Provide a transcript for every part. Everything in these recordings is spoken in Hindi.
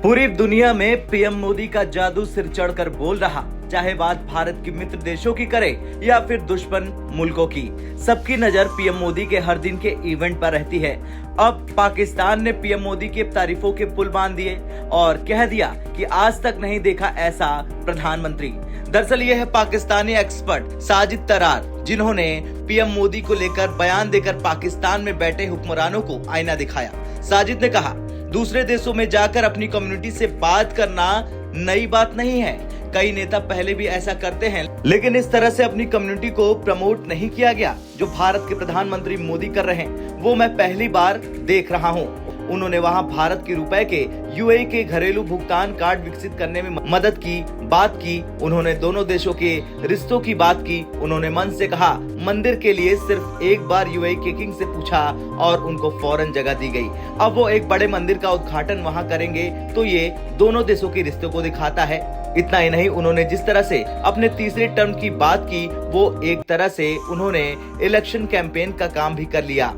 पूरी दुनिया में पीएम मोदी का जादू सिर चढ़कर बोल रहा, चाहे बात भारत के मित्र देशों की करे या फिर दुश्मन मुल्कों की। सबकी नजर पीएम मोदी के हर दिन के इवेंट पर रहती है। अब पाकिस्तान ने पीएम मोदी के तारीफों के पुल बांध दिए और कह दिया कि आज तक नहीं देखा ऐसा प्रधानमंत्री। दरअसल ये है पाकिस्तानी एक्सपर्ट साजिद तरार, जिन्होंने पीएम मोदी को लेकर बयान देकर पाकिस्तान में बैठे हुक्मरानों को आईना दिखाया। साजिद ने कहा, दूसरे देशों में जाकर अपनी कम्युनिटी से बात करना नई बात नहीं है। कई नेता पहले भी ऐसा करते हैं, लेकिन इस तरह से अपनी कम्युनिटी को प्रमोट नहीं किया गया जो भारत के प्रधानमंत्री मोदी कर रहे हैं, वो मैं पहली बार देख रहा हूँ। उन्होंने वहां भारत के रुपए के यूएई के घरेलू भुगतान कार्ड विकसित करने में मदद की बात की। उन्होंने दोनों देशों के रिश्तों की बात की। उन्होंने मन से कहा, मंदिर के लिए सिर्फ एक बार यूएई के किंग से पूछा और उनको फौरन जगह दी गई। अब वो एक बड़े मंदिर का उद्घाटन वहां करेंगे, तो ये दोनों देशों के रिश्तों को दिखाता है। इतना ही नहीं, उन्होंने जिस तरह से अपने तीसरे टर्म की बात की, वो एक तरह से उन्होंने इलेक्शन कैंपेन का काम भी कर लिया।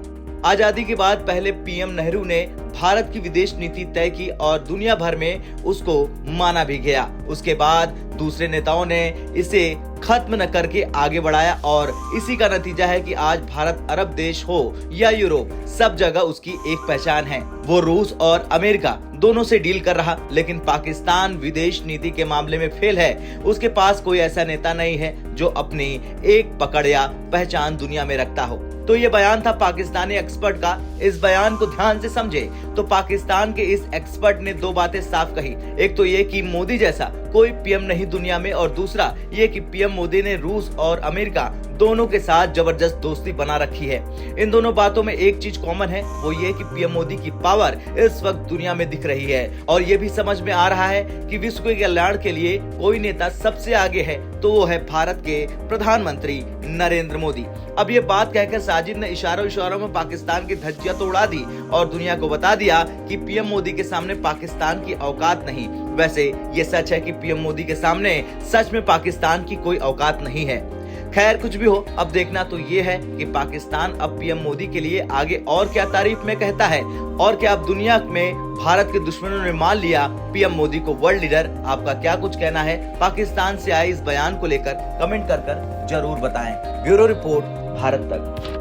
आजादी के बाद पहले पीएम नेहरू ने भारत की विदेश नीति तय की और दुनिया भर में उसको माना भी गया। उसके बाद दूसरे नेताओं ने इसे खत्म न करके आगे बढ़ाया और इसी का नतीजा है कि आज भारत अरब देश हो या यूरोप, सब जगह उसकी एक पहचान है। वो रूस और अमेरिका दोनों से डील कर रहा, लेकिन पाकिस्तान विदेश नीति के मामले में फेल है। उसके पास कोई ऐसा नेता नहीं है जो अपनी एक पकड़ या पहचान दुनिया में रखता हो। तो ये बयान था पाकिस्तानी एक्सपर्ट का। इस बयान को ध्यान से समझे तो पाकिस्तान के इस एक्सपर्ट ने दो बातें साफ कही। एक तो ये कि मोदी जैसा कोई पीएम नहीं दुनिया में, और दूसरा ये कि पीएम मोदी ने रूस और अमेरिका दोनों के साथ जबरदस्त दोस्ती बना रखी है। इन दोनों बातों में एक चीज कॉमन है, वो ये कि पीएम मोदी की पावर इस वक्त दुनिया में दिख रही है और ये भी समझ में आ रहा है कि विश्व के कल्याण के लिए कोई नेता सबसे आगे है तो वो है भारत के प्रधानमंत्री नरेंद्र मोदी। अब ये बात कहकर साजिद ने इशारों में पाकिस्तान की धज्जियां तो उड़ा दी और दुनिया को बता दिया कि पीएम मोदी के सामने पाकिस्तान की औकात नहीं। वैसे ये सच है कि पीएम मोदी के सामने सच में पाकिस्तान की कोई औकात नहीं है। खैर, कुछ भी हो, अब देखना तो ये है कि पाकिस्तान अब पीएम मोदी के लिए आगे और क्या तारीफ में कहता है और क्या अब दुनिया में भारत के दुश्मनों ने मान लिया पीएम मोदी को वर्ल्ड लीडर। आपका क्या कुछ कहना है पाकिस्तान से आए इस बयान को लेकर कमेंट कर जरूर बताएं। ब्यूरो रिपोर्ट, भारत तक।